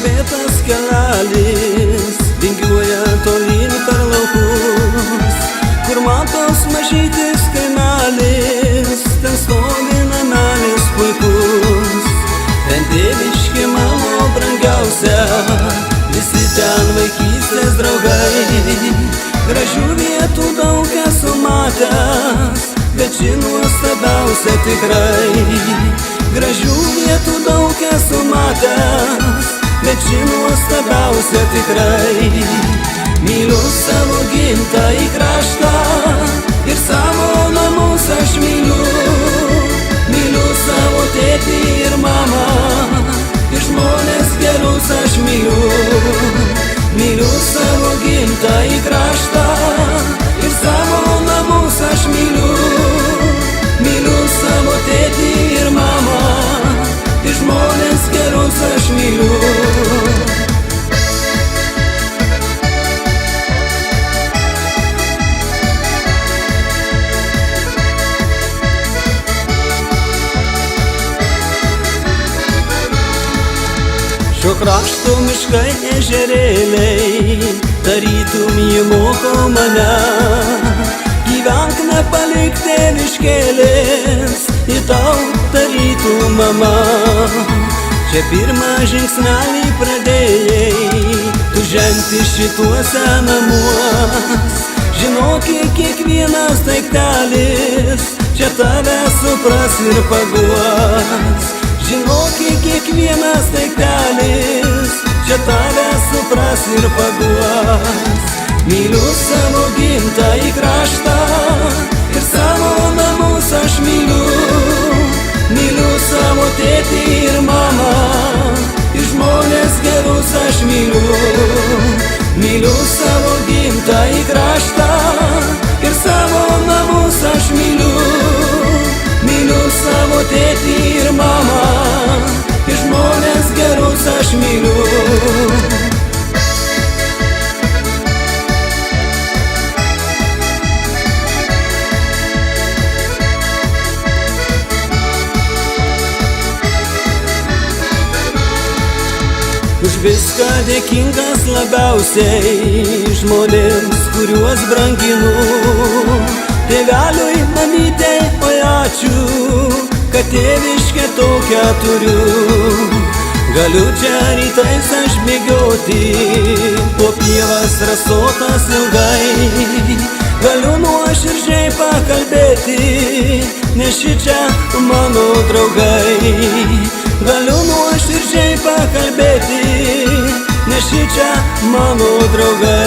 iškvėtas kelelis vingiuoja tolyn per laukus, kur matos mažytis kaimelis, ten stovi namelis puikus. Ten tėviškė mano brangiausia, visi ten vaikystės draugai. Gražių vietų daug esu matęs, bet ši nuostabiausia tikrai. Gražių vietų daug esu matęs, bet ši nuostabiausia tikrai. Myliu savo gimtąjį kraštą ir savo namus aš myliu. Myliu savo tėtį ir mamą, ir žmonės gerus aš myliu. Myliu savo gimtąjį kraštą ir savo namus aš myliu. Myliu savo tėtį ir mamą, ir žmonės gerus aš myliu. Šio krašto miškai ežerėliai, tarytum jį moko mane. Gyvenk nepalik tėviškėlės, į tau tarytum mama. Čia pirmą žingsnelį pradėjai, tu žengti šituose namuos. Žinokit, kiekvienas daiktelis čia tave supras ir paguos. Žinokit, kiekvienas daiktelis čia tave supras ir paguos. Myliu savo gimtąjį kraštą ir savo namus aš myliu. Myliu savo tėtį ir mamą, ir žmonės gerus aš myliu. Myliu savo gimtąjį kraštą ir savo namus aš myliu. Myliu savo tėtį ir mamą, ir žmonės gerus aš myliu. Už viską dėkingas labiausiai žmonėms, kuriuos branginu. Tėveliui, mamytei, oi ačiū, kad tėviškę tokią turiu. Galiu čia rytais aš bėgioti, po pievas rasotas ilgai. Galiu nuoširdžiai pakalbėti, nes šičia mano draugai. Galiu nuoširdžiai pakalbėti, nes šičia mano draugai.